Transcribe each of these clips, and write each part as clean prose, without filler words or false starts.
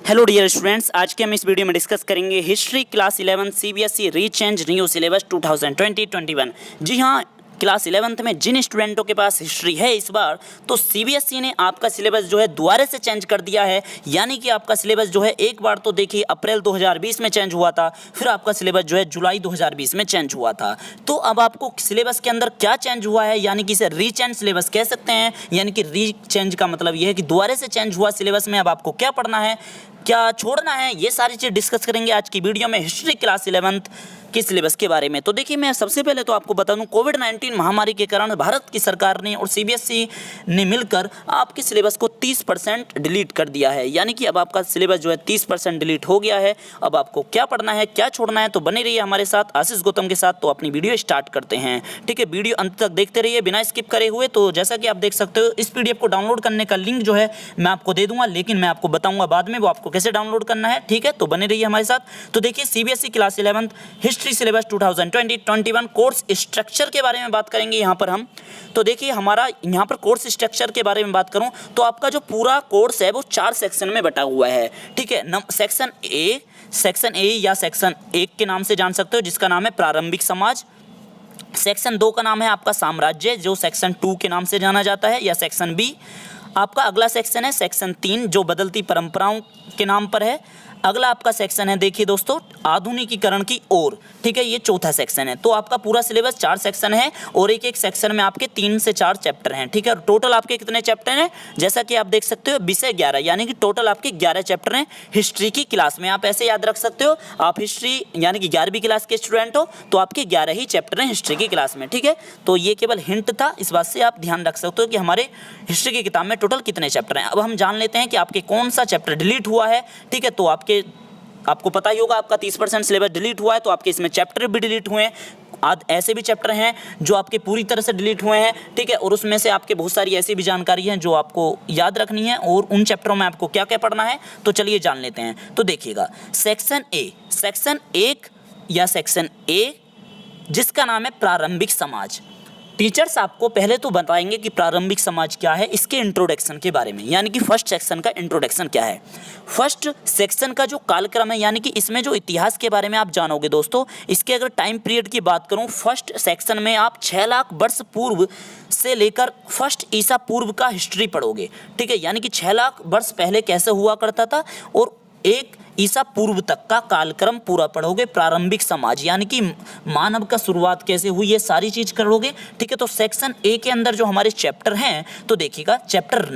Hello dear students, आज के हम इस वीडियो में डिस्कस करेंगे history class 11 CBSE rechange new syllabus 2020-21। जी हाँ, क्लास 11th में जिन स्टूडेंटों के पास हिस्ट्री है इस बार, तो सीबीएसई ने आपका सिलेबस जो है दोबारा से चेंज कर दिया है। यानी कि आपका सिलेबस जो है एक बार तो देखिए अप्रैल 2020 में चेंज हुआ था, फिर आपका सिलेबस जो है जुलाई 2020 में चेंज हुआ था। तो अब आपको सिलेबस के अंदर क्या चेंज हुआ है, यानी कि इसे रीचेंज सिलेबस कह सकते हैं। यानी कि रीचेंज का मतलब ये है कि दोबारा से चेंज हुआ सिलेबस में अब आपको क्या पढ़ना है, क्या छोड़ना है, ये सारी चीज़ डिस्कस करेंगे आज की वीडियो में हिस्ट्री क्लास 11th के सिलेबस के बारे में। तो देखिए, मैं सबसे पहले तो आपको बता दूं, कोविड-19 महामारी के कारण भारत की सरकार ने और सीबीएसई ने मिलकर आपके सिलेबस को 30% डिलीट कर दिया है। यानी कि अब आपका सिलेबस जो है 30% डिलीट हो गया है। अब आपको क्या पढ़ना है, क्या छोड़ना है, तो बने रहिए हमारे साथ आशीष गौतम के साथ। तो अपनी वीडियो स्टार्ट करते हैं, ठीक है। वीडियो अंत तक देखते रहिए बिना स्किप करे हुए। तो जैसा कि आप देख सकते हो, इस पीडीएफ को डाउनलोड करने का लिंक जो है मैं आपको दे दूंगा, लेकिन मैं आपको बताऊंगा बाद में वो आपको कैसे डाउनलोड करना है, ठीक है। तो बने रहिए हमारे साथ। तो देखिए, CBSE class 11 history syllabus 2020-21 course structure के बारे में बात करेंगे यहाँ पर हम। तो देखिए, हमारा यहाँ पर कोर्स स्ट्रक्चर के बारे में बात करूँ तो आपका जो पूरा कोर्स है वो 4 सेक्शन में बटा हुआ है, ठीक है। सेक्शन ए या सेक्शन 1 के नाम से जान सकते हो, जिसका नाम है प्रारंभिक समाज। सेक्शन 2 का नाम है आपका साम्राज्य, जो सेक्शन 2 के नाम से जाना जाता है, या सेक्शन बी। आपका अगला सेक्शन है सेक्शन 3, जो बदलती परंपराओं के नाम पर है। अगला आपका सेक्शन है, देखिए दोस्तों, आधुनिकीकरण की ओर, ठीक है। ये चौथा सेक्शन है। तो आपका पूरा सिलेबस 4 सेक्शन है और एक एक सेक्शन में आपके 3 से 4 चैप्टर हैं, ठीक है। टोटल आपके कितने चैप्टर हैं, जैसा कि आप देख सकते हो 20 से 11, यानी कि टोटल आपके 11 चैप्टर हैं हिस्ट्री की क्लास में। आप ऐसे याद रख सकते हो, आप हिस्ट्री यानी कि 11वीं क्लास के स्टूडेंट हो तो आपके 11 ही चैप्टर हैं हिस्ट्री की क्लास में, ठीक है। तो ये केवल हिंट था, इस बात से आप ध्यान रख सकते हो कि हमारे हिस्ट्री की किताब में टोटल कितने चैप्टर हैं। अब हम जान लेते हैं कि आपके कौन सा चैप्टर डिलीट हुआ है, ठीक है। तो आपको पता ही होगा, आपका 30% सिलेबस डिलीट हुआ है, तो आपके इसमें चैप्टर भी डिलीट हुए हैं। ऐसे भी चैप्टर हैं जो आपके पूरी तरह से डिलीट हुए हैं, ठीक है। और उसमें से आपके बहुत सारी ऐसी भी जानकारी है जो आपको याद रखनी है, और उन चैप्टरों में आपको क्या क्या पढ़ना है, तो चलिए जान लेते हैं। तो देखिएगा, सेक्शन 1 या सेक्शन ए, जिसका नाम है प्रारंभिक समाज। टीचर्स आपको पहले तो बताएंगे कि प्रारंभिक समाज क्या है, इसके इंट्रोडक्शन के बारे में, यानी कि फर्स्ट सेक्शन का इंट्रोडक्शन क्या है। फर्स्ट सेक्शन का जो कालक्रम है, यानी कि इसमें जो इतिहास के बारे में आप जानोगे दोस्तों, इसके अगर टाइम पीरियड की बात करूं, फर्स्ट सेक्शन में आप 6 लाख वर्ष पूर्व से लेकर फर्स्ट ईसा पूर्व का हिस्ट्री पढ़ोगे, ठीक है। यानी कि 6 लाख वर्ष पहले कैसे हुआ करता था और 1 ईसा पूर्व तक का कालक्रम पूरा पढ़ोगे। प्रारंभिक समाज यानी कि मानव का शुरुआत कैसे हुई, ये सारी चीज करोगे, ठीक है। तो सेक्शन ए के अंदर जो हमारे चैप्टर हैं, तो देखिएगा, चैप्टर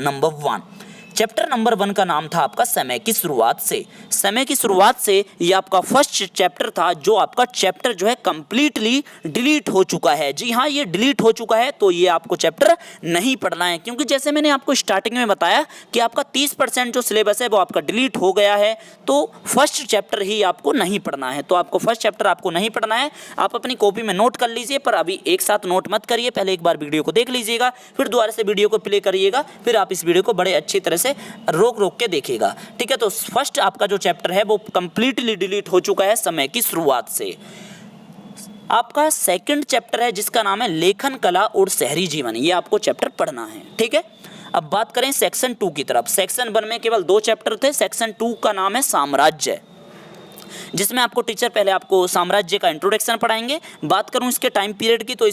नंबर 1 का नाम था आपका समय की शुरुआत से। समय की शुरुआत से ये आपका फर्स्ट चैप्टर था, जो आपका चैप्टर जो है कंप्लीटली डिलीट हो चुका है। जी हाँ, ये डिलीट हो चुका है, तो ये आपको चैप्टर नहीं पढ़ना है, क्योंकि जैसे मैंने आपको स्टार्टिंग में बताया कि आपका 30% जो सिलेबस है वो आपका डिलीट हो गया है, तो फर्स्ट चैप्टर ही आपको नहीं पढ़ना है। तो आपको फर्स्ट चैप्टर आपको नहीं पढ़ना है। आप अपनी कॉपी में नोट कर लीजिए, पर अभी एक साथ नोट मत करिए, पहले एक बार वीडियो को देख लीजिएगा, फिर दोबारा से वीडियो को प्ले करिएगा, फिर आप इस वीडियो को बड़े अच्छी तरह से रोक के देखिएगा, ठीक है। तो फर्स्ट आपका जो चैप्टर है वो कंप्लीटली डिलीट हो चुका है समय की शुरुआत से। आपका सेकंड चैप्टर है, जिसका नाम है लेखन कला और शहरी जीवन। ये आपको चैप्टर पढ़ना है, ठीक है। अब बात करें सेक्शन 2 की तरफ। सेक्शन 1 में केवल 2 चैप्टर थे। सेक्शन 2 का नाम है साम्राज्य, जिसमें आपको टीचर पहले आपको साम्राज्य का इंट्रोडक्शन पढ़ाएंगे। बात करूं इसके टाइम पीरियड की, तो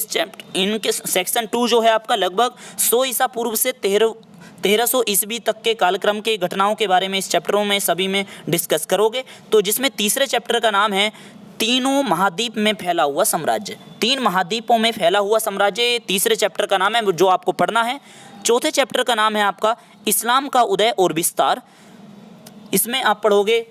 इनके सेक्शन 2 जो है आपका लगभग 100 ईसा पूर्व से 1300 ईस्वी तक के कालक्रम के घटनाओं के बारे में इस चैप्टरों में सभी में डिस्कस करोगे। तो जिसमें तीसरे चैप्टर का नाम है तीनों महाद्वीप में फैला हुआ साम्राज्य। 3 महाद्वीपों में फैला हुआ साम्राज्य तीसरे चैप्टर का नाम है, जो आपको पढ़ना है। चौथे चैप्टर का नाम है आपका इस्लाम का उदय और विस्तार। इसमें आप पढ़ोगे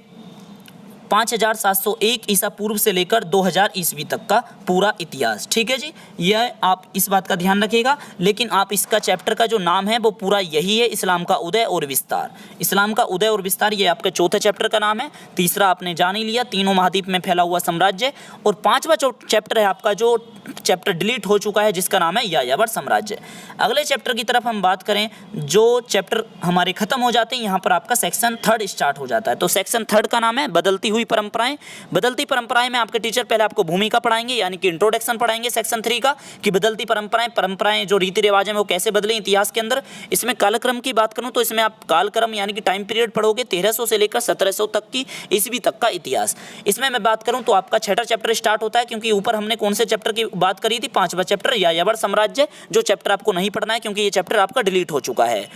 5701 ईसा पूर्व से लेकर 2000 ईस्वी तक का पूरा इतिहास, ठीक है जी। यह आप इस बात का ध्यान रखिएगा। लेकिन आप इसका चैप्टर का जो नाम है वो पूरा यही है, इस्लाम का उदय और विस्तार। इस्लाम का उदय और विस्तार ये आपका चौथे चैप्टर का नाम है। तीसरा आपने जान ही लिया, तीनों महाद्वीप में फैला हुआ साम्राज्य। और 5वां चैप्टर है आपका, जो चैप्टर डिलीट हो चुका है, जिसका नाम है यायावर साम्राज्य। अगले चैप्टर की तरफ हम बात करें, जो चैप्टर हमारे खत्म हो जाते हैं, यहाँ पर आपका सेक्शन 3 स्टार्ट हो जाता है। तो सेक्शन 3 का नाम है बदलती हुई परंपराएं। बदलती परंपराएं में आपके टीचर पहले आपको भूमिका पढ़ाएंगे, यानी कि इंट्रोडक्शन पढ़ाएंगे सेक्शन 3 का, कि बदलती परंपराएं जो रीति रिवाज हैं वो कैसे बदले इतिहास के अंदर। इसमें कालक्रम की बात करूं तो इसमें आप कालक्रम यानी कि टाइम पीरियड पढ़ोगे 1300 से लेकर 1700 तक की ईस्वी तक का इतिहास। इसमें मैं बात करूं तो आपका छठा चैप्टर स्टार्ट होता है, क्योंकि ऊपर हमने कौन से चैप्टर की बात करी थी, 5वां चैप्टर यायावर साम्राज्य, जो चैप्टर आपको नहीं पढ़ना है क्योंकि ये चैप्टर आपका डिलीट हो चुका है।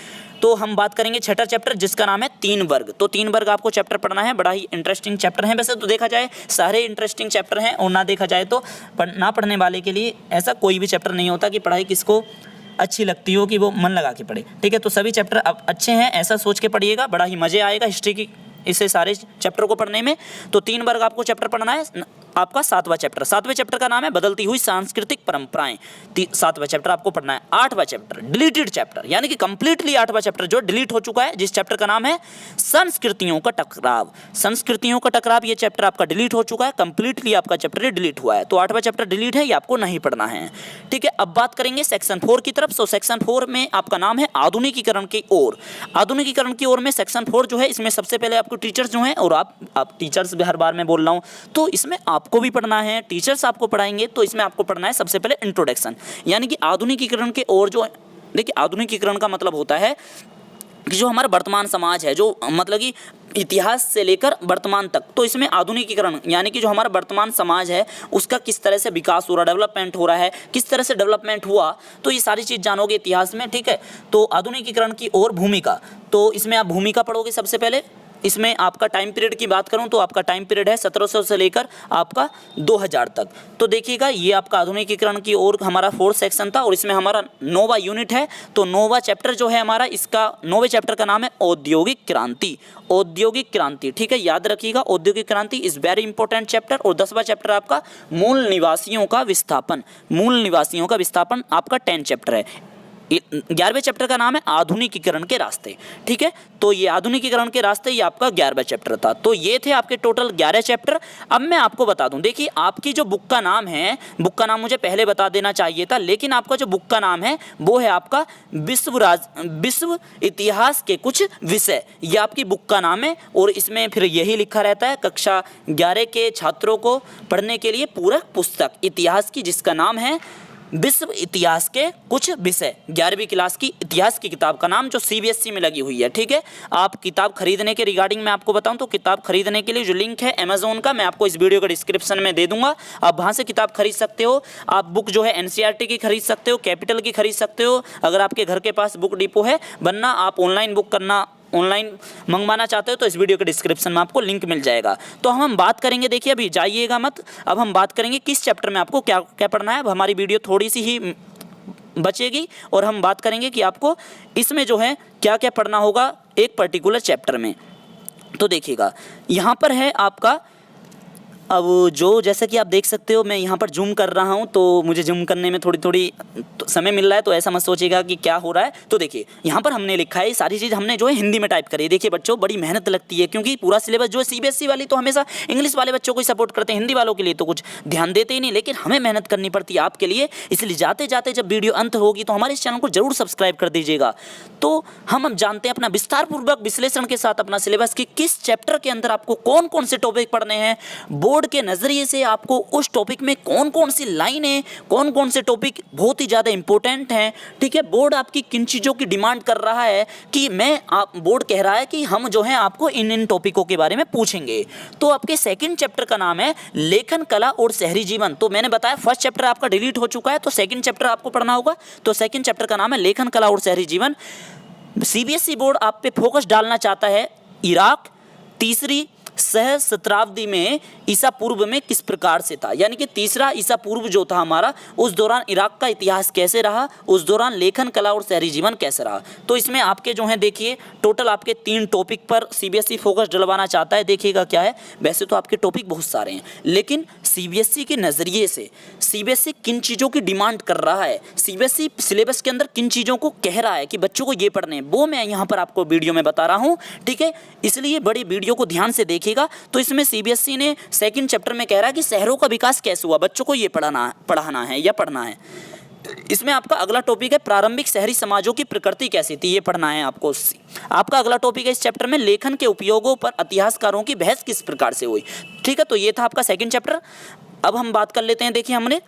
तो हम बात करेंगे छठा चैप्टर जिसका नाम है 3 वर्ग। तो 3 वर्ग आपको चैप्टर पढ़ना है, बड़ा ही इंटरेस्टिंग चैप्टर है। वैसे तो देखा जाए सारे इंटरेस्टिंग चैप्टर हैं, और ना देखा जाए तो ना पढ़ने वाले के लिए ऐसा कोई भी चैप्टर नहीं होता कि पढ़ाई किसको अच्छी लगती हो कि वो मन लगा के पढ़े। ठीक है, तो सभी चैप्टर अब अच्छे हैं, ऐसा सोच के पढ़िएगा, बड़ा ही मज़े आएगा हिस्ट्री की इसे सारे चैप्टर को पढ़ने में। तो 3 वर्ग आपको चैप्टर पढ़ना है। आपका 7वां चैप्टर, 7वें चैप्टर का नाम है बदलती हुई सांस्कृतिक परंपराएं। 7वां चैप्टर आपको पढ़ना है। 8वां चैप्टर डिलीटेड चैप्टर, यानी कि कंप्लीटली 8वां चैप्टर जो डिलीट हो चुका है, जिस चैप्टर का नाम है संस्कृतियों का टकराव। संस्कृतियों का टकराव, ये चैप्टर आपका डिलीट हो चुका है, कंप्लीटली आपका चैप्टर डिलीट हुआ है। तो 8वां चैप्टर डिलीट है, ये आपको नहीं पढ़ना है। ठीक है, अब बात करेंगे सेक्शन 4 की तरफ। सो सेक्शन 4 में आपका नाम है आधुनिकीकरण की ओर। आधुनिकीकरण की ओर में सेक्शन 4 जो है, इसमें सबसे पहले आपको टीचर्स जो हैं, और आप टीचर्स भी हर बार मैं बोल रहा हूँ, तो इसमें आपको भी पढ़ना है, टीचर्स आपको पढ़ाएंगे, तो इसमें आपको पढ़ना है सबसे पहले इंट्रोडक्शन, यानी कि आधुनिकीकरण के ओर। जो देखिए, आधुनिकीकरण का मतलब होता है कि जो हमारा वर्तमान समाज है, जो मतलब कि इतिहास से लेकर वर्तमान तक, तो इसमें आधुनिकीकरण यानी कि जो हमारा वर्तमान समाज है उसका किस तरह से विकास हो रहा है, डेवलपमेंट हो रहा है, किस तरह से डेवलपमेंट हुआ, तो ये सारी चीज़ जानोगे इतिहास में। ठीक है, तो आधुनिकीकरण की ओर भूमिका, तो इसमें आप भूमिका पढ़ोगे सबसे पहले। इसमें आपका टाइम पीरियड की बात करूं तो आपका टाइम पीरियड है 1700 से लेकर आपका 2000 तक। तो देखिएगा, ये आपका आधुनिकीकरण की ओर हमारा 4th सेक्शन था, और इसमें हमारा 9वां यूनिट है। तो 9वां चैप्टर जो है हमारा, इसका 9वें चैप्टर का नाम है औद्योगिक क्रांति। औद्योगिक क्रांति, ठीक है, याद रखिएगा, औद्योगिक क्रांति इज वेरी इंपॉर्टेंट चैप्टर। और 10वां चैप्टर आपका मूल निवासियों का विस्थापन। मूल निवासियों का विस्थापन आपका 10 चैप्टर है। 11वें चैप्टर का नाम है आधुनिकीकरण के रास्ते। ठीक है, तो ये आधुनिकीकरण के रास्ते, ये आपका 11वां चैप्टर था। तो ये थे आपके टोटल 11 चैप्टर। अब मैं आपको बता दूं, देखिए आपकी जो बुक का नाम है, बुक का नाम मुझे पहले बता देना चाहिए था, लेकिन आपका जो बुक का नाम है वो है आपका विश्व इतिहास के कुछ विषय, ये आपकी बुक का नाम है। और इसमें फिर यही लिखा रहता है कक्षा 11 के छात्रों को पढ़ने के लिए पूरक पुस्तक इतिहास की, जिसका नाम है विश्व इतिहास के कुछ विषय। 11वीं क्लास की इतिहास की किताब का नाम, जो CBSE में लगी हुई है। ठीक है, आप किताब खरीदने के रिगार्डिंग मैं आपको बताऊं तो किताब खरीदने के लिए जो लिंक है अमेजोन का, मैं आपको इस वीडियो के डिस्क्रिप्शन में दे दूंगा, आप वहां से किताब खरीद सकते हो। आप बुक जो है NCERT की खरीद सकते हो, कैपिटल की खरीद सकते हो, अगर आपके घर के पास बुक डिपो है, वरना आप ऑनलाइन बुक करना, ऑनलाइन मंगवाना चाहते हो तो इस वीडियो के डिस्क्रिप्शन में आपको लिंक मिल जाएगा। तो हम बात करेंगे, देखिए अभी जाइएगा मत, अब हम बात करेंगे किस चैप्टर में आपको क्या क्या पढ़ना है। अब हमारी वीडियो थोड़ी सी ही बचेगी और हम बात करेंगे कि आपको इसमें जो है क्या क्या पढ़ना होगा एक पर्टिकुलर चैप्टर में। तो देखिएगा, यहाँ पर है आपका, अब जो जैसा कि आप देख सकते हो मैं यहाँ पर जूम कर रहा हूँ, तो मुझे जूम करने में थोड़ी समय मिल रहा है, तो ऐसा मत सोचिएगा कि क्या हो रहा है। तो देखिए यहाँ पर हमने लिखा है, सारी चीज़ हमने जो है हिंदी में टाइप करी है। देखिए बच्चों, बड़ी मेहनत लगती है, क्योंकि पूरा सिलेबस जो है CBSE वाली तो हमेशा इंग्लिश वाले बच्चों को ही सपोर्ट करते हैं, हिंदी वालों के लिए तो कुछ ध्यान देते ही नहीं, लेकिन हमें मेहनत करनी पड़ती है आपके लिए। इसलिए जाते जाते जब वीडियो अंत होगी तो हमारे इस चैनल को जरूर सब्सक्राइब कर दीजिएगा। तो हम अब जानते हैं अपना विस्तारपूर्वक विश्लेषण के साथ अपना सिलेबस की किस चैप्टर के अंदर आपको कौन कौन से टॉपिक पढ़ने हैं, बोर्ड के नज़रिए से आपको उस टॉपिक में कौन कौन सी लाइनें, कौन कौन से टॉपिक बहुत ही ज़्यादा इंपॉर्टेंट हैं। ठीक है, बोर्ड आपकी किन चीज़ों की डिमांड कर रहा है कि बोर्ड कह रहा है कि हम जो है आपको इन टॉपिकों के बारे में पूछेंगे। तो आपके सेकंड चैप्टर का नाम है लेखन कला और शहरी जीवन। तो मैंने बताया फर्स्ट चैप्टर आपका डिलीट हो चुका है, तो सेकंड चैप्टर आपको पढ़ना होगा। तो सेकंड चैप्टर का नाम है लेखन कला और शहरी जीवन। CBSE बोर्ड आप पे फोकस डालना चाहता है इराक तीसरी सहस्त्राब्दी में ईसा पूर्व में किस प्रकार से था, यानी कि तीसरा ईसा पूर्व जो था हमारा, उस दौरान इराक का इतिहास कैसे रहा, उस दौरान लेखन कला और शहरी जीवन कैसे रहा। तो इसमें आपके जो हैं देखिए टोटल आपके 3 टॉपिक पर CBSE फोकस डलवाना चाहता है। देखिएगा क्या है, वैसे तो आपके टॉपिक बहुत सारे हैं, लेकिन CBSE के नज़रिए से CBSE किन चीज़ों की डिमांड कर रहा है, CBSE सिलेबस के अंदर किन चीज़ों को कह रहा है कि बच्चों को ये पढ़ने हैं, वो मैं यहाँ पर आपको वीडियो में बता रहा हूँ। ठीक है, इसलिए बड़ी वीडियो को ध्यान से देखिएगा। तो इसमें CBSE ने सेकंड चैप्टर में कह रहा है कि शहरों का विकास कैसे हुआ, बच्चों को ये पढ़ाना है या पढ़ना है। इसमें आपका अगला टॉपिक है प्रारंभिक शहरी समाजों की प्रकृति कैसी थी, ये पढ़ना है आपको। आपका अगला टॉपिक है इस चैप्टर में लेखन के उपयोगों पर इतिहासकारों की बहस किस प्रकार से हुई। ठीक है, तो ये था आपका सेकंड चैप्टर। अब हम बात कर लेते हैं, देखिए हमने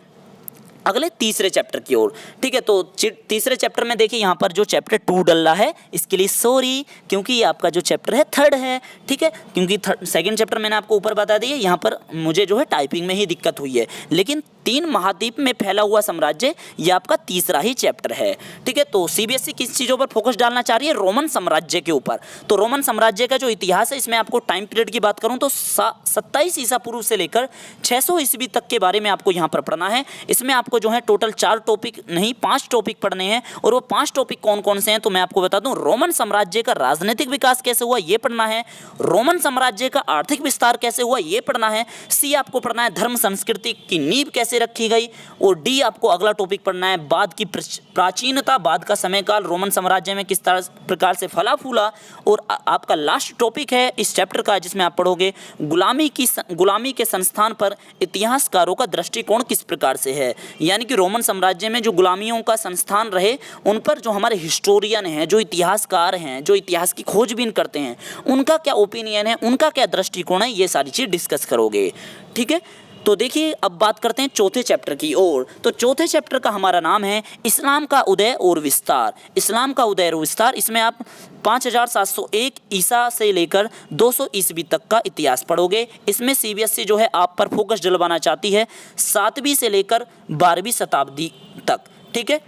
अगले तीसरे चैप्टर की ओर। ठीक है, तो तीसरे चैप्टर में देखिए यहाँ पर जो चैप्टर 2 डल रहा है इसके लिए सॉरी, क्योंकि ये आपका जो चैप्टर है थर्ड है। ठीक है, क्योंकि सेकंड चैप्टर मैंने आपको ऊपर बता दिया, यहाँ पर मुझे जो है टाइपिंग में ही दिक्कत हुई है, लेकिन 3 महाद्वीप में फैला हुआ साम्राज्य ये आपका तीसरा ही चैप्टर है। ठीक है, तो सीबीएसई किस चीज़ों पर फोकस डालना चाह रही है, रोमन साम्राज्य के ऊपर। तो रोमन साम्राज्य का जो इतिहास है इसमें आपको टाइम पीरियड की बात करूं तो 27 ईसा पूर्व से लेकर 600 ईस्वी तक के बारे में आपको यहाँ पर पढ़ना है। इसमें आपको जो है टोटल 4 टॉपिक नहीं 5 टॉपिक पढ़ने हैं, और वो 5 टॉपिक कौन कौन से हैं तो मैं आपको बता दूं। रोमन साम्राज्य का राजनीतिक विकास कैसे हुआ ये पढ़ना है, रोमन साम्राज्य का आर्थिक विस्तार कैसे हुआ ये पढ़ना है, सी आपको पढ़ना है धर्म संस्कृति की नींव कैसे रखी गई, और डी आपको अगला टॉपिक पढ़ना है बाद की प्राचीनता, बाद का समय काल रोमन साम्राज्य में किस प्रकार से फला फूला, और आपका लास्ट टॉपिक है इस चैप्टर का जिसमें आप पढ़ोगे गुलामी के संस्थान पर इतिहासकारों का दृष्टिकोण किस प्रकार से है। यानी कि रोमन साम्राज्य में जो गुलामियों का संस्थान रहे उन पर जो हमारे हिस्टोरियन हैं, जो इतिहासकार हैं, जो इतिहास की खोजबीन करते हैं, उनका क्या ओपिनियन है, उनका क्या दृष्टिकोण है, ये सारी चीज़ डिस्कस करोगे। ठीक है, तो देखिए अब बात करते हैं चौथे चैप्टर की ओर। तो चौथे चैप्टर का हमारा नाम है इस्लाम का उदय और विस्तार। इस्लाम का उदय और विस्तार, इसमें आप 5701 ईसा से लेकर 200 ईस्वी तक का इतिहास पढ़ोगे। इसमें सीबीएसई जो है आप पर फोकस डलवाना चाहती है 7वीं से लेकर 12वीं शताब्दी तक। ठीक है,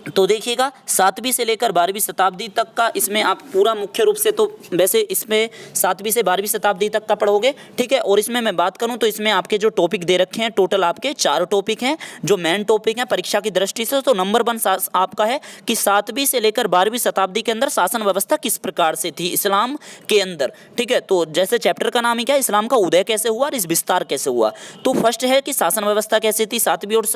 तो देखिएगा 7वीं से लेकर 12वीं शताब्दी तक का इसमें आप पूरा मुख्य रूप से तो वैसे इसमें 7वीं से 12वीं शताब्दी तक का पढ़ोगे। ठीक है, और इसमें मैं बात करूं तो इसमें आपके जो टॉपिक दे रखे हैं टोटल आपके 4 टॉपिक हैं जो मेन टॉपिक हैं परीक्षा की दृष्टि से। तो नंबर 1 आपका है कि 7वीं से लेकर 12वीं शताब्दी के अंदर शासन व्यवस्था किस प्रकार से थी इस्लाम के अंदर। ठीक है, तो जैसे चैप्टर का नाम ही क्या है, इस्लाम का उदय कैसे हुआ और इस विस्तार कैसे हुआ। तो फर्स्ट है कि शासन व्यवस्था कैसे थी 7वीं और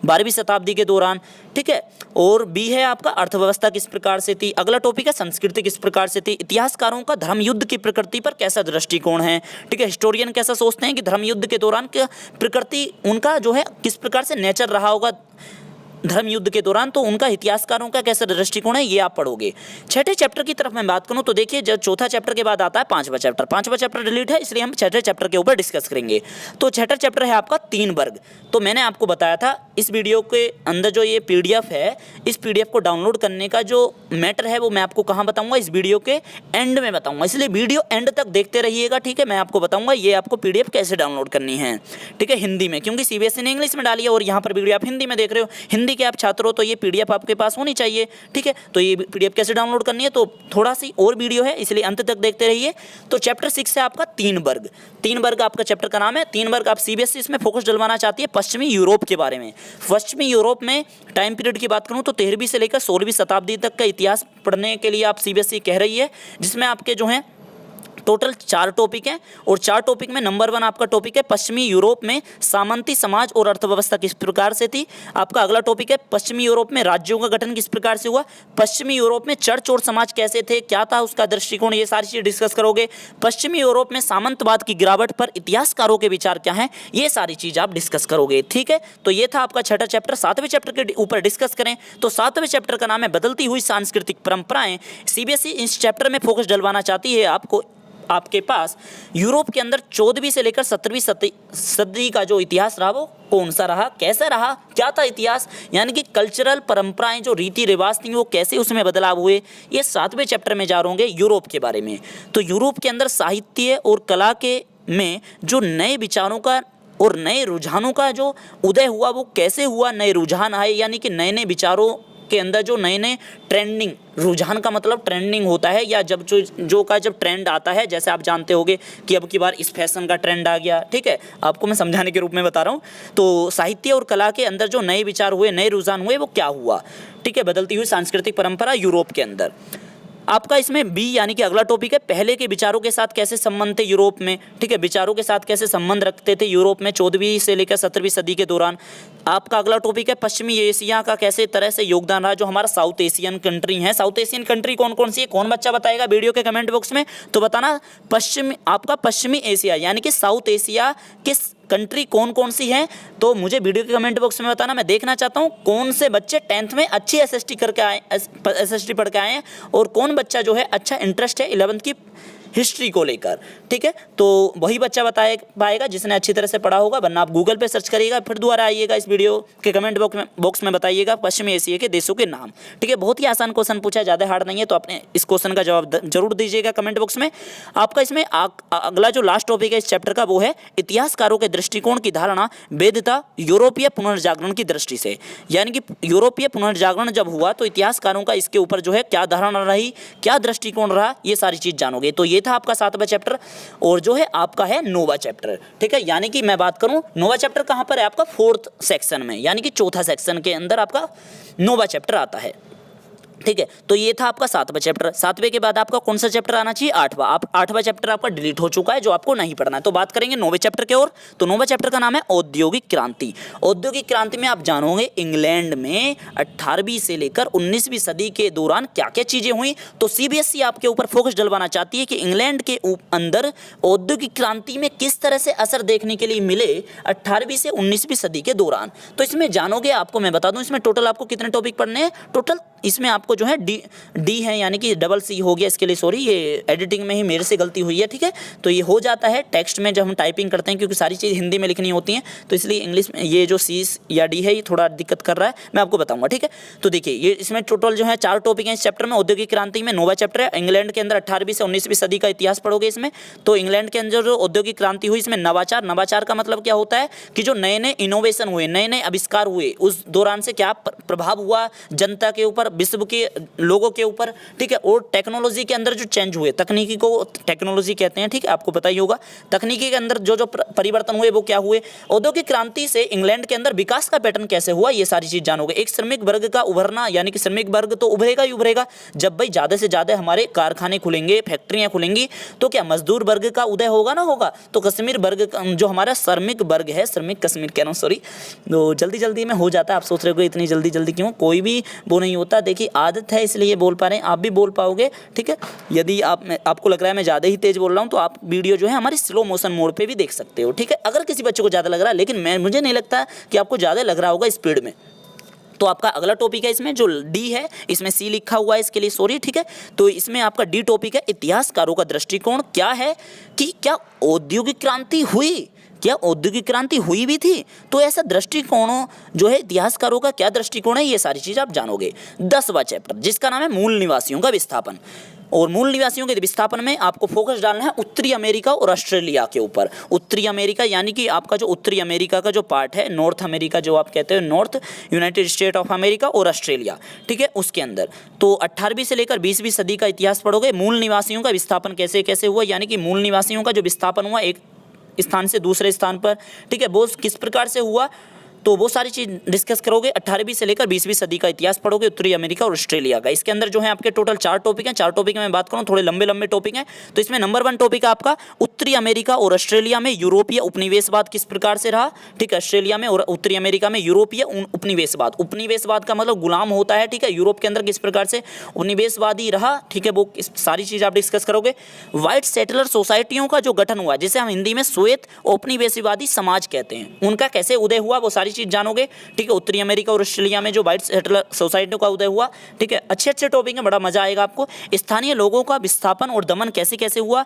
12वीं शताब्दी के दौरान। ठीक है, और बी है आपका अर्थव्यवस्था किस प्रकार से थी। अगला टॉपिक है संस्कृति किस प्रकार से थी। इतिहासकारों का धर्म युद्ध की प्रकृति पर कैसा दृष्टिकोण है। ठीक है, हिस्टोरियन कैसा सोचते हैं कि धर्म युद्ध के दौरान प्रकृति उनका जो है किस प्रकार से नेचर रहा होगा धर्म युद्ध के दौरान, तो उनका इतिहासकारों का कैसा दृष्टिकोण है ये आप पढ़ोगे। छठे चैप्टर की तरफ मैं बात करूं तो देखिए जब चौथा चैप्टर के बाद आता है 5वां चैप्टर। 5वां चैप्टर डिलीट है, इसलिए हम छठे चैप्टर के ऊपर डिस्कस करेंगे। तो छठा चैप्टर है आपका 3 वर्ग। तो मैंने आपको बताया था इस वीडियो के अंदर जो ये पीडीएफ है, इस पीडीएफ को डाउनलोड करने का जो मैटर है वो मैं आपको कहाँ बताऊँगा, इस वीडियो के एंड में बताऊँगा, इसलिए वीडियो एंड तक देखते रहिएगा। ठीक है, मैं आपको बताऊँगा ये आपको पीडीएफ कैसे डाउनलोड करनी है। ठीक है, हिंदी में, क्योंकि सीबीएसई ने इंग्लिश में डाली है और यहाँ पर वीडियो आप हिंदी में देख रहे हो, हिंदी के आप छात्र हो तो ये पीडीएफ आपके पास होनी चाहिए। ठीक है, तो ये पीडीएफ कैसे डाउनलोड करनी है, तो थोड़ा सी और वीडियो है इसलिए अंत तक देखते रहिए। तो चैप्टर 6 है आपका 3 वर्ग। 3 वर्ग आपका चैप्टर का नाम है। 3 वर्ग आप सीबीएसई इसमें फोकस डलवाना चाहती है पश्चिमी यूरोप के बारे में। पश्चिमी यूरोप में टाइम पीरियड की बात करूं तो 13वीं से लेकर 16वीं शताब्दी तक का इतिहास पढ़ने के लिए आप सीबीएसई कह रही है, जिसमें आपके जो हैं टोटल 4 टॉपिक हैं, और 4 टॉपिक में नंबर 1 आपका टॉपिक है पश्चिमी यूरोप में सामंती समाज और अर्थव्यवस्था किस प्रकार से थी। आपका अगला टॉपिक है पश्चिमी यूरोप में राज्यों का गठन किस प्रकार से हुआ। पश्चिमी यूरोप में चर्च और समाज कैसे थे, क्या था उसका दृष्टिकोण, ये सारी चीज़ डिस्कस करोगे। पश्चिमी यूरोप में सामंतवाद की गिरावट पर इतिहासकारों के विचार क्या हैं, ये सारी चीज़ आप डिस्कस करोगे। ठीक है, तो ये था आपका छठा चैप्टर। 7वें चैप्टर के ऊपर डिस्कस करें तो 7वें चैप्टर का नाम है बदलती हुई सांस्कृतिक परंपराएं। सीबीएसई इस चैप्टर में फोकस डलवाना चाहती है आपके पास यूरोप के अंदर 14वीं से लेकर 17वीं सदी का जो इतिहास रहा वो कौन सा रहा, कैसा रहा, क्या था इतिहास, यानी कि कल्चरल परंपराएं जो रीति रिवाज थी वो कैसे उसमें बदलाव हुए, ये 7वें चैप्टर में जा रहे यूरोप के बारे में। तो यूरोप के अंदर साहित्य और कला के में जो नए विचारों का और नए रुझानों का जो उदय हुआ वो कैसे हुआ, नए रुझान आए, यानी कि नए नए विचारों के अंदर जो नए नए ट्रेंडिंग, रुझान का मतलब ट्रेंडिंग होता है या जब जब ट्रेंड आता है, जैसे आप जानते होंगे कि अब की बार इस फैशन का ट्रेंड आ गया। ठीक है, आपको मैं समझाने के रूप में बता रहा हूँ। तो साहित्य और कला के अंदर जो नए विचार हुए, नए रुझान हुए, वो क्या हुआ। ठीक है, बदलती हुई सांस्कृतिक परंपरा यूरोप के अंदर। आपका इसमें बी यानी कि अगला टॉपिक है पहले के विचारों के साथ कैसे संबंध थे यूरोप में। ठीक है, विचारों के साथ कैसे संबंध रखते थे यूरोप में 14वीं से लेकर 17वीं सदी के दौरान। आपका अगला टॉपिक है पश्चिमी एशिया का कैसे तरह से योगदान रहा, जो हमारा साउथ एशियन कंट्री है। साउथ एशियन कंट्री कौन कौन सी है, कौन बच्चा बताएगा वीडियो के कमेंट बॉक्स में, तो बताना। पश्चिमी एशिया यानी कि साउथ एशिया के कंट्री कौन कौन सी हैं, तो मुझे वीडियो के कमेंट बॉक्स में बताना। मैं देखना चाहता हूँ कौन से बच्चे 10th में अच्छी एसएसटी करके आए, एसएसटी पढ़ के आए हैं, और कौन बच्चा जो है अच्छा इंटरेस्ट है 11th की हिस्ट्री को लेकर। ठीक है, तो वही बच्चा बता पाएगा जिसने अच्छी तरह से पढ़ा होगा, वरना आप गूगल पे सर्च करिएगा, फिर दोबारा आइएगा इस वीडियो के कमेंट बॉक्स में बताइएगा पश्चिमी एशिया के देशों के नाम। ठीक है, बहुत ही आसान क्वेश्चन पूछा है, ज़्यादा हार्ड नहीं है, तो अपने इस क्वेश्चन का जवाब जरूर दीजिएगा कमेंट बॉक्स में। आपका इसमें अगला जो लास्ट टॉपिक है इस चैप्टर का वो है इतिहासकारों के दृष्टिकोण की धारणा वैधता यूरोपीय पुनर्जागरण की दृष्टि से। यानी कि यूरोपीय पुनर्जागरण जब हुआ तो इतिहासकारों का इसके ऊपर जो है क्या धारणा रही, क्या दृष्टिकोण रहा, ये सारी चीज़ जानोगे। तो ये था आपका 7वां चैप्टर, और जो है आपका है 9वां चैप्टर। ठीक है, यानी कि मैं बात करूं 9वां चैप्टर कहां पर है आपका 4th सेक्शन में, यानी कि चौथा सेक्शन के अंदर आपका 9वां चैप्टर आता है। ठीक है, तो ये था आपका 7वां चैप्टर। 7वें के बाद आपका कौन सा चैप्टर आना चाहिए 8वां। आप 8वां चैप्टर आपका डिलीट हो चुका है, जो आपको नहीं पढ़ना है। तो बात करेंगे 9वें चैप्टर के ओर। तो 9वां चैप्टर का नाम है औद्योगिक क्रांति। औद्योगिक क्रांति में आप जानोगे इंग्लैंड में 18वीं से लेकर 19वीं सदी के दौरान क्या क्या चीज़ें हुई। तो सीबीएसई आपके ऊपर फोकस डलवाना चाहती है कि इंग्लैंड के अंदर औद्योगिक क्रांति में किस तरह से असर देखने के लिए मिले 18वीं से 19वीं सदी के दौरान। तो इसमें जानोगे, आपको मैं बता दूं इसमें टोटल आपको कितने टॉपिक पढ़ने हैं। टोटल इसमें आपको जो है डी है, यानी कि डबल सी हो गया, इसके लिए सॉरी, ये एडिटिंग में ही मेरे से गलती हुई है। ठीक है, तो ये हो जाता है टेक्स्ट में जब हम टाइपिंग करते हैं, क्योंकि सारी चीज़ हिंदी में लिखनी होती हैं, तो इसलिए इंग्लिश में ये जो सी या डी है ये थोड़ा दिक्कत कर रहा है, मैं आपको बताऊंगा। ठीक है, तो देखिए ये इसमें टोटल जो है 4 टॉपिक हैं इस चैप्टर में। औद्योगिक क्रांति में 9वां चैप्टर है। इंग्लैंड के अंदर 18वीं से 19वीं सदी का इतिहास पढ़ोगे इसमें। तो इंग्लैंड के अंदर जो औद्योगिक क्रांति हुई, इसमें नवाचार का मतलब क्या होता है कि जो नए नए इनोवेशन हुए, नए नए आविष्कार हुए, उस दौरान से क्या प्रभाव हुआ जनता के ऊपर, विश्व के लोगों के ऊपर। ठीक है, और टेक्नोलॉजी के अंदर जो चेंज हुए, तकनीकी को टेक्नोलॉजी कहते हैं। ठीक है, आपको पता ही होगा तकनीकी के अंदर जो जो परिवर्तन हुए वो क्या हुए। औद्योगिक क्रांति से इंग्लैंड के अंदर विकास का पैटर्न कैसे हुआ, ये सारी चीज जानोगे। एक श्रमिक वर्ग का उभरना, यानी कि श्रमिक वर्ग तो उभरेगा ही उभरेगा जब भाई ज्यादा से ज्यादा हमारे कारखाने खुलेंगे, फैक्ट्रियां खुलेंगी, तो क्या मजदूर वर्ग का उदय होगा ना होगा। तो कश्मीर वर्ग जो हमारा श्रमिक वर्ग है, श्रमिक कश्मीर कह रहा हूँ सॉरी, तो जल्दी में हो जाता है। आप सोच रहे हो इतनी जल्दी क्यों, कोई भी वो नहीं होता। देखिए आदत है इसलिए बोल पा रहे हैं, आप भी बोल पाओगे। ठीक है, यदि आपको लग रहा है मैं ज़्यादा ही तेज बोल रहा हूँ तो आप वीडियो जो है हमारी स्लो मोशन मोड पे भी देख सकते हो। ठीक है, अगर किसी बच्चे को ज़्यादा लग रहा है, लेकिन मुझे नहीं लगता कि आपको ज़्यादा लग रहा होगा स्पीड में। तो आपका अगला टॉपिक है इसमें जो डी है, इसमें सी लिखा हुआ है, इसके लिए सॉरी। ठीक है, तो इसमें आपका डी टॉपिक है इतिहासकारों का दृष्टिकोण क्या है कि क्या औद्योगिक क्रांति हुई, क्या औद्योगिक क्रांति हुई भी थी। तो ऐसा दृष्टिकोण जो है इतिहासकारों का क्या दृष्टिकोण है, ये सारी चीज़ आप जानोगे। 10वां चैप्टर जिसका नाम है मूल निवासियों का विस्थापन। और मूल निवासियों के विस्थापन में आपको फोकस डालना है उत्तरी अमेरिका और ऑस्ट्रेलिया के ऊपर। उत्तरी अमेरिका यानी कि आपका जो उत्तरी अमेरिका का जो पार्ट है, नॉर्थ अमेरिका जो आप कहते हो, north United state of America और ऑस्ट्रेलिया। ठीक है, उसके अंदर तो 18वीं से लेकर 20वीं सदी का इतिहास पढ़ोगे। मूल निवासियों का विस्थापन कैसे कैसे हुआ, यानी कि मूल निवासियों का जो विस्थापन हुआ एक स्थान से दूसरे स्थान पर, ठीक है, वो किस प्रकार से हुआ, तो वो सारी चीज़ डिस्कस करोगे। 18वीं से लेकर 20वीं सदी का इतिहास पढ़ोगे उत्तरी अमेरिका और ऑस्ट्रेलिया का। इसके अंदर जो है आपके टोटल 4 टॉपिक हैं। 4 टॉपिक में मैं बात करूँ, थोड़े लंबे टॉपिक हैं। तो इसमें नंबर 1 टॉपिक है आपका उत्तरी अमेरिका और ऑस्ट्रेलिया में यूरोपीय उपनिवेशवाद किस प्रकार से रहा। ठीक है, ऑस्ट्रेलिया में और उत्तरी अमेरिका में यूरोपीय उपनिवेशवाद। उपनिवेशवाद का मतलब गुलाम होता है। ठीक है, यूरोप के अंदर किस प्रकार से उपनिवेशवादी रहा। ठीक है, वो सारी चीज़ आप डिस्कस करोगे। व्हाइट सेटलर सोसाइटियों का जो गठन हुआ, जिसे हम हिंदी में श्वेत उपनिवेशवादी समाज कहते हैं, उनका कैसे उदय हुआ, वो सारी चीज़ जानोगे। ठीक है, उत्तरी अमेरिका और ऑस्ट्रेलिया में जो व्हाइट सेटलर सोसाइटियों का उदय हुआ। ठीक है, अच्छे टॉपिक हैं, बड़ा मजा आएगा आपको। स्थानीय लोगों का विस्थापन और दमन कैसे कैसे हुआ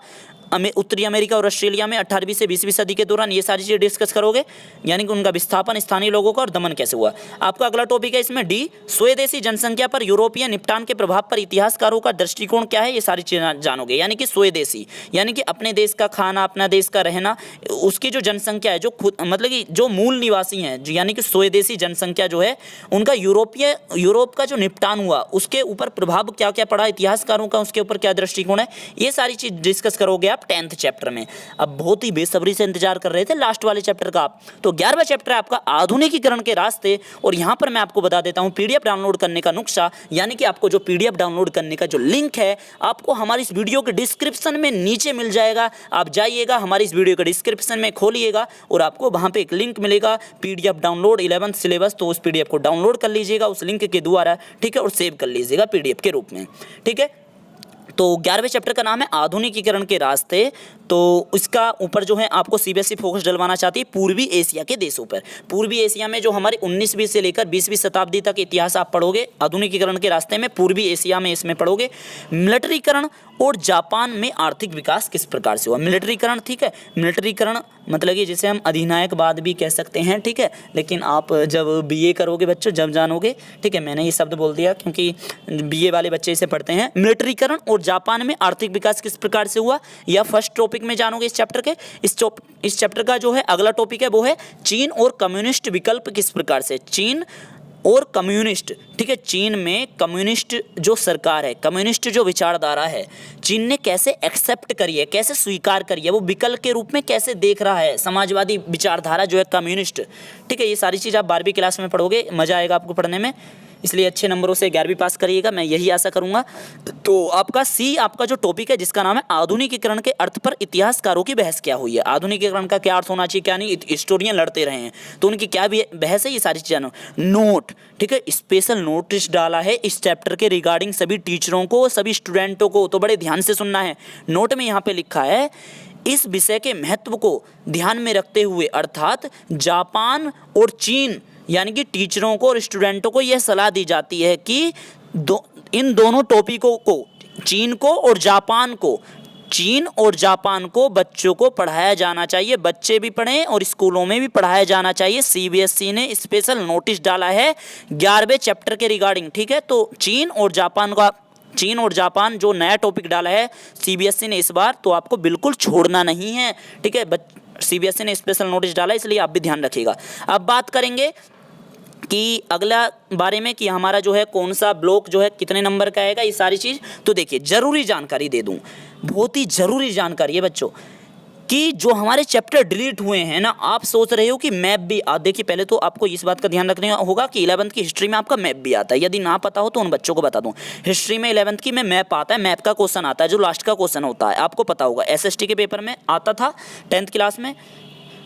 उत्तरी अमेरिका और ऑस्ट्रेलिया में 18वीं से 20वीं सदी के दौरान, ये सारी चीज़ें डिस्कस करोगे। यानी कि उनका विस्थापन, स्थानीय लोगों का और दमन कैसे हुआ। आपका अगला टॉपिक है इसमें डी स्वदेशी जनसंख्या पर यूरोपीय निपटान के प्रभाव पर इतिहासकारों का दृष्टिकोण क्या है, ये सारी चीज़ें जानोगे। यानी कि स्वदेशी यानी कि अपने देश का खाना, अपना देश का रहना, उसकी जो जनसंख्या है, जो खुद मतलब कि जो मूल निवासी हैं, यानी कि स्वदेशी जनसंख्या जो है, उनका यूरोप का जो निपटान हुआ उसके ऊपर प्रभाव क्या क्या पड़ा इतिहासकारों का, उसके ऊपर क्या दृष्टिकोण है, ये सारी चीज़ डिस्कस करोगे आप 10th चैप्टर में। अब बहुत ही बेसब्री से इंतजार कर रहे थे लास्ट वाले चैप्टर का आप। तो 11वां चैप्टर है आपका आधुनिकीकरण के रास्ते। और यहाँ पर मैं आपको बता देता हूँ पीडीएफ डाउनलोड करने का नुस्खा, यानी कि आपको जो पीडीएफ डाउनलोड करने का जो लिंक है, आपको हमारी इस वीडियो के डिस्क्रिप्शन में नीचे मिल जाएगा। आप जाइएगा, हमारी इस वीडियो के डिस्क्रिप्शन में खोलिएगा और आपको वहाँ पे एक लिंक मिलेगा पीडीएफ डाउनलोड 11th सिलेबस। तो उस पीडीएफ को डाउनलोड कर लीजिएगा उस लिंक के द्वारा। ठीक है, और सेव कर लीजिएगा पीडीएफ के रूप में। ठीक है, तो 11वें चैप्टर का नाम है आधुनिकीकरण के रास्ते। तो इसका ऊपर जो है आपको सीबीएसई फोकस डलवाना चाहती है पूर्वी एशिया के देशों पर। पूर्वी एशिया में जो हमारे 19वीं से लेकर 20वीं शताब्दी तक इतिहास आप पढ़ोगे आधुनिकीकरण के रास्ते में, पूर्वी एशिया में इसमें पढ़ोगे। मिलिट्रीकरण और जापान में आर्थिक विकास किस प्रकार से हुआ। मिलिट्रीकरण, ठीक है, मिलिट्रीकरण मतलब कि जिसे हम अधिनायकवाद भी कह सकते हैं, ठीक है, लेकिन आप जब बीए करोगे बच्चों जब जानोगे, ठीक है, मैंने ये शब्द बोल दिया क्योंकि बीए वाले बच्चे इसे पढ़ते हैं। मिलिट्रीकरण और जापान में आर्थिक विकास किस प्रकार से हुआ, या फर्स्ट टॉपिक में जानोगे इस चैप्टर के। इस चैप्टर का जो है अगला टॉपिक है वो है चीन और कम्युनिस्ट विकल्प किस प्रकार से। चीन और कम्युनिस्ट, ठीक है, चीन में कम्युनिस्ट जो सरकार है, कम्युनिस्ट जो विचारधारा है, चीन ने कैसे एक्सेप्ट करी है, कैसे स्वीकार करी है, वो विकल्प के रूप में कैसे देख रहा है समाजवादी विचारधारा जो है कम्युनिस्ट, ठीक है। ये सारी चीज़ आप 12वीं क्लास में पढ़ोगे, मज़ा आएगा आपको पढ़ने में, इसलिए अच्छे नंबरों से 11वीं पास करिएगा, मैं यही आशा करूंगा। तो आपका सी आपका जो टॉपिक है जिसका नाम है आधुनिकीकरण के अर्थ पर इतिहासकारों की बहस क्या हुई है। आधुनिकीकरण का क्या अर्थ होना चाहिए, क्या नहीं, हिस्टोरियन लड़ते रहे हैं तो उनकी क्या बहस है, ये सारी चीज़ें। नोट, ठीक है, स्पेशल नोटिस डाला है इस चैप्टर के रिगार्डिंग सभी टीचरों को, सभी स्टूडेंटों को, तो बड़े ध्यान से सुनना है। नोट में यहाँ पे लिखा है इस विषय के महत्व को ध्यान में रखते हुए, अर्थात जापान और चीन यानी कि टीचरों को और स्टूडेंटों को यह सलाह दी जाती है कि इन दोनों टॉपिकों को, चीन और जापान को बच्चों को पढ़ाया जाना चाहिए, बच्चे भी पढ़ें और स्कूलों में भी पढ़ाया जाना चाहिए। सीबीएसई ने स्पेशल नोटिस डाला है 11वें चैप्टर के रिगार्डिंग, ठीक है। तो चीन और जापान जो नया टॉपिक डाला है सीबीएसई ने इस बार, तो आपको बिल्कुल छोड़ना नहीं है, ठीक है। सीबीएसई ने स्पेशल नोटिस डाला इसलिए आप भी ध्यान रखिएगा। अब बात करेंगे कि अगला बारे में कि हमारा जो है कौन सा ब्लॉक जो है कितने नंबर का आएगा, ये सारी चीज़। तो देखिए ज़रूरी जानकारी दे दूं, बहुत ही ज़रूरी जानकारी है बच्चों कि जो हमारे चैप्टर डिलीट हुए हैं ना, आप सोच रहे हो कि मैप भी देखिए पहले तो आपको इस बात का ध्यान रखना होगा कि 11th की हिस्ट्री में आपका मैप भी आता है। यदि ना पता हो तो उन बच्चों को बता दूं, हिस्ट्री में 11th की में मैप आता है, मैप का क्वेश्चन आता है जो लास्ट का क्वेश्चन होता है, आपको पता होगा, एसएसटी के पेपर में आता था 10th क्लास में।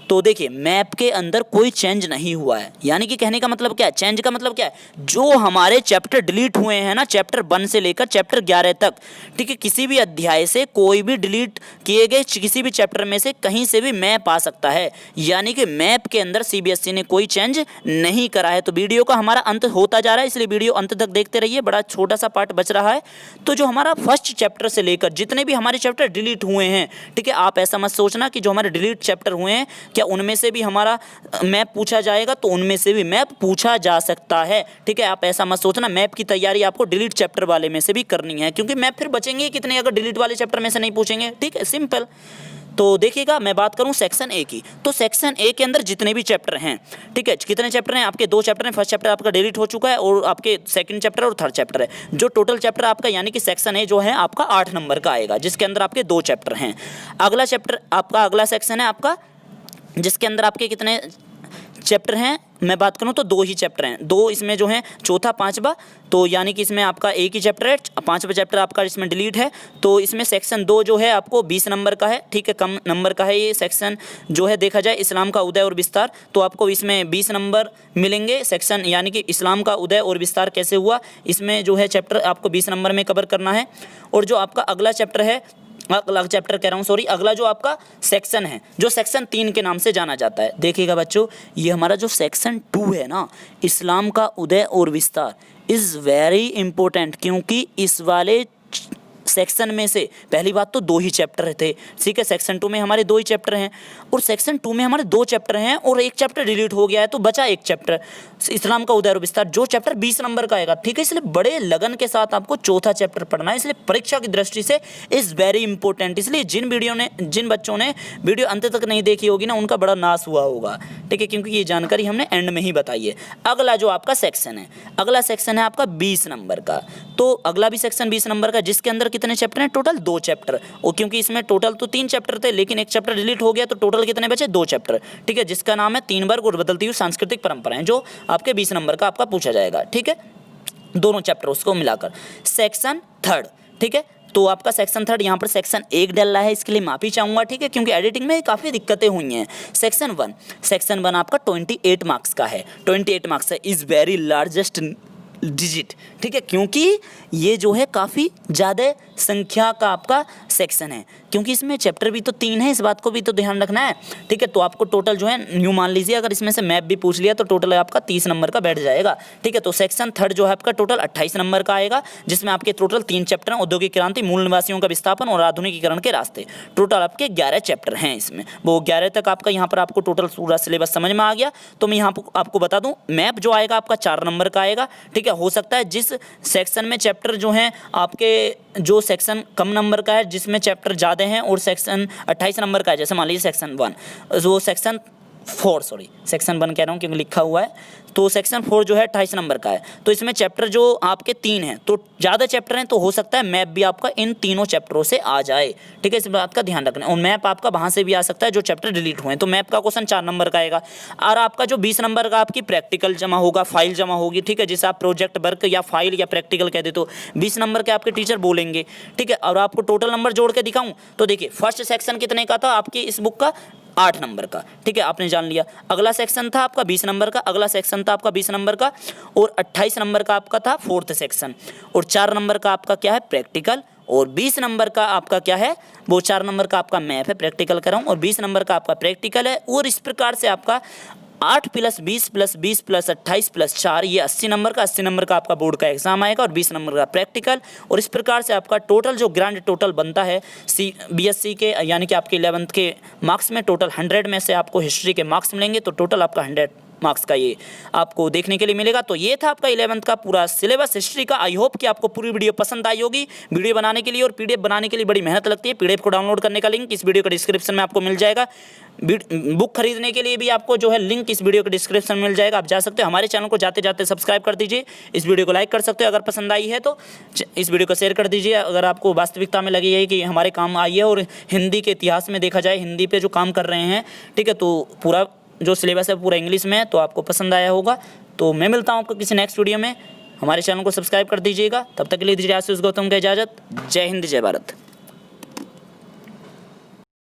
तो देखिए मैप के अंदर कोई चेंज नहीं हुआ है, यानी कि कहने का मतलब क्या है, चेंज का मतलब क्या है, जो हमारे चैप्टर डिलीट हुए हैं ना, चैप्टर 1 से लेकर चैप्टर 11 तक, ठीक है, किसी भी अध्याय से कोई भी डिलीट किए गए किसी भी चैप्टर में से कहीं से भी मैप आ सकता है, यानी कि मैप के अंदर सीबीएसई ने कोई चेंज नहीं करा है। तो वीडियो का हमारा अंत होता जा रहा है, इसलिए वीडियो अंत तक देखते रहिए, बड़ा छोटा सा पार्ट बच रहा है। तो जो हमारा फर्स्ट चैप्टर से लेकर जितने भी हमारे चैप्टर डिलीट हुए हैं, ठीक है, आप ऐसा मत सोचना कि जो हमारे डिलीट चैप्टर हुए हैं क्या उनमें से भी हमारा मैप पूछा जाएगा, तो उनमें से भी मैप पूछा जा सकता है, ठीक है। आप ऐसा मत सोचना, मैप की तैयारी आपको डिलीट चैप्टर वाले में से भी करनी है, क्योंकि मैप फिर बचेंगे कितने अगर डिलीट वाले चैप्टर में से नहीं पूछेंगे, ठीक है, सिंपल। तो देखिएगा मैं बात करूं सेक्शन ए की, तो सेक्शन ए के अंदर जितने भी चैप्टर हैं, ठीक है, कितने चैप्टर हैं आपके, 2 चैप्टर हैं, फर्स्ट चैप्टर आपका डिलीट हो चुका है और आपके सेकंड चैप्टर और थर्ड चैप्टर है। जो टोटल चैप्टर आपका यानी कि सेक्शन ए जो है आपका 8 नंबर का आएगा, जिसके अंदर आपके 2 चैप्टर हैं। अगला चैप्टर आपका अगला सेक्शन है आपका जिसके अंदर आपके कितने चैप्टर हैं, मैं बात करूं तो 2 ही चैप्टर हैं, 2 इसमें जो हैं, चौथा 5वां, तो यानी कि इसमें आपका एक ही चैप्टर है, 5वां चैप्टर आपका इसमें डिलीट है। तो इसमें सेक्शन 2 जो है आपको 20 नंबर का है, ठीक है, कम नंबर का है ये सेक्शन जो है, देखा जाए इस्लाम का उदय और विस्तार, तो आपको इसमें 20 नंबर मिलेंगे सेक्शन, यानी कि इस्लाम का उदय और विस्तार कैसे हुआ, इसमें जो है चैप्टर आपको 20 नंबर में कवर करना है। और जो आपका अगला चैप्टर है, अगला चैप्टर कह रहा हूँ सॉरी, अगला जो आपका सेक्शन है जो सेक्शन 3 के नाम से जाना जाता है, देखिएगा बच्चों, ये हमारा जो सेक्शन 2 है ना, इस्लाम का उदय और विस्तार, इज़ वेरी इंपॉर्टेंट, क्योंकि इस वाले सेक्शन में से पहली बात तो 2 ही चैप्टर थे, ठीक है, सेक्शन 2 में हमारे 2 ही चैप्टर हैं और सेक्शन 2 में हमारे 2 चैप्टर हैं और एक चैप्टर डिलीट हो गया है, तो बचा एक चैप्टर इस्लाम का उदय और विस्तार, जो चैप्टर 20 नंबर का आएगा, ठीक है। इसलिए बड़े लगन के साथ आपको चौथा चैप्टर पढ़ना है, इसलिए परीक्षा की दृष्टि से इज़ वेरी इंपॉर्टेंट। इसलिए जिन बच्चों ने वीडियो अंत तक नहीं देखी होगी ना, उनका बड़ा नाश हुआ होगा, ठीक है, क्योंकि ये जानकारी हमने एंड में ही बताई है। अगला जो आपका सेक्शन है, अगला सेक्शन है आपका 20 नंबर का, तो अगला भी सेक्शन 20 नंबर का, जिसके अंदर कितने चैप्टर हैं, टोटल 2 चैप्टर, और क्योंकि इसमें टोटल तो 3 चैप्टर थे लेकिन एक चैप्टर डिलीट हो गया, तो टोटल कितने बचे, 2 चैप्टर, ठीक है, जिसका नाम है 3 वर्ग और बदलती हुई सांस्कृतिक परंपराएं, जो आपके 20 नंबर का आपका पूछा जाएगा, ठीक है, दोनों चैप्टर उसको मिलाकर। सेक्शन 3, ठीक है, तो आपका सेक्शन 3 यहाँ पर सेक्शन 1 डल रहा है, इसके लिए माफ़ी चाहूँगा, ठीक है, क्योंकि एडिटिंग में काफ़ी दिक्कतें हुई हैं। सेक्शन 1 आपका 28 मार्क्स का है, 28 मार्क्स है, इज़ वेरी लार्जेस्ट डिजिट, ठीक है, क्योंकि ये जो है काफ़ी ज़्यादा संख्या का आपका सेक्शन है, क्योंकि इसमें चैप्टर भी तो 3 है, इस बात को भी तो ध्यान रखना है। ठीक है, तो आपको टोटल जो है न्यू मान लीजिए, अगर इसमें से मैप भी पूछ लिया तो टोटल आपका 30 नंबर का बैठ जाएगा। ठीक है, तो सेक्शन 3 जो है आपका टोटल 28 नंबर का आएगा, जिसमें आपके टोटल 3 चैप्टर हैं, औद्योगिक क्रांति, मूल निवासियों का विस्थापन और आधुनिकीकरण के रास्ते। टोटल आपके 11 चैप्टर हैं इसमें, वो 11 तक आपका यहाँ पर आपको टोटल पूरा सिलेबस समझ में आ गया। तो मैं यहाँ आपको बता दूँ, मैप जो आएगा आपका 4 नंबर का आएगा। ठीक है, हो सकता है जिस सेक्शन में चैप्टर जो हैं आपके, जो सेक्शन कम नंबर का है जिसमें चैप्टर ज़्यादा हैं और सेक्शन 28 नंबर का है, जैसे मान लीजिए सेक्शन 1, वो सेक्शन 1 कह रहा हूँ क्योंकि लिखा हुआ है, तो सेक्शन 4 जो है 28 नंबर का है, तो इसमें चैप्टर जो आपके 3 हैं, तो ज़्यादा चैप्टर हैं, तो हो सकता है मैप भी आपका इन तीनों चैप्टरों से आ जाए। ठीक है, इस बात का ध्यान रखना। और मैप आपका वहाँ से भी आ सकता है जो चैप्टर डिलीट हुए हैं, तो मैप का क्वेश्चन 4 नंबर का आएगा। और आपका जो 20 नंबर का आपकी प्रैक्टिकल जमा होगा, फाइल जमा होगी। ठीक है, जिसे आप प्रोजेक्ट वर्क या फाइल या प्रैक्टिकल कह दे, तो 20 नंबर के आपके टीचर बोलेंगे। ठीक है, और आपको टोटल नंबर जोड़ के दिखाऊं तो देखिए, फर्स्ट सेक्शन कितने का था आपकी इस बुक का, 8 नंबर का। ठीक है, आपने जान लिया। अगला सेक्शन था आपका 20 नंबर का, अगला सेक्शन था आपका 20 नंबर का, और 28 नंबर का आपका था 4th सेक्शन, और 4 नंबर का आपका क्या है, प्रैक्टिकल, और 20 नंबर का आपका क्या है, वो 4 नंबर का आपका मैप है, प्रैक्टिकल कर रहा हूँ, और 20 नंबर का आपका प्रैक्टिकल है। और इस प्रकार से आपका 8 + 20 + 20 + 28 + 4 ये 80 नंबर का, 80 नंबर का आपका बोर्ड का एग्जाम आएगा, और 20 नंबर का प्रैक्टिकल। और इस प्रकार से आपका टोटल जो ग्रांड टोटल बनता है बीएससी के, यानी कि आपके 11th के मार्क्स में, टोटल 100 में से आपको हिस्ट्री के मार्क्स मिलेंगे, तो टोटल आपका 100 मार्क्स का ये आपको देखने के लिए मिलेगा। तो ये था आपका 11th का पूरा सिलेबस हिस्ट्री का। आई होप कि आपको पूरी वीडियो पसंद आई होगी। वीडियो बनाने के लिए और पीडीएफ बनाने के लिए बड़ी मेहनत लगती है। पीडीएफ को डाउनलोड करने का लिंक इस वीडियो के डिस्क्रिप्शन में आपको मिल जाएगा। बुक खरीदने के लिए भी आपको जो है लिंक इस वीडियो के डिस्क्रिप्शन में मिल जाएगा, आप जा सकते हो। हमारे चैनल को जाते जाते सब्सक्राइब कर दीजिए, इस वीडियो को लाइक कर सकते हो, अगर पसंद आई है तो इस वीडियो को शेयर कर दीजिए। अगर आपको वास्तविकता में लगी है कि हमारे काम आई है, और हिंदी के इतिहास में देखा जाए, हिंदी पे जो काम कर रहे हैं, ठीक है, तो पूरा जो सिलेबस है पूरा इंग्लिश में है, तो आपको पसंद आया होगा। तो मैं मिलता हूँ आपको किसी नेक्स्ट वीडियो में। हमारे चैनल को सब्सक्राइब कर दीजिएगा। तब तक के लिए दीजिए आशीष गौतम की इजाज़त। जय हिंद, जय भारत।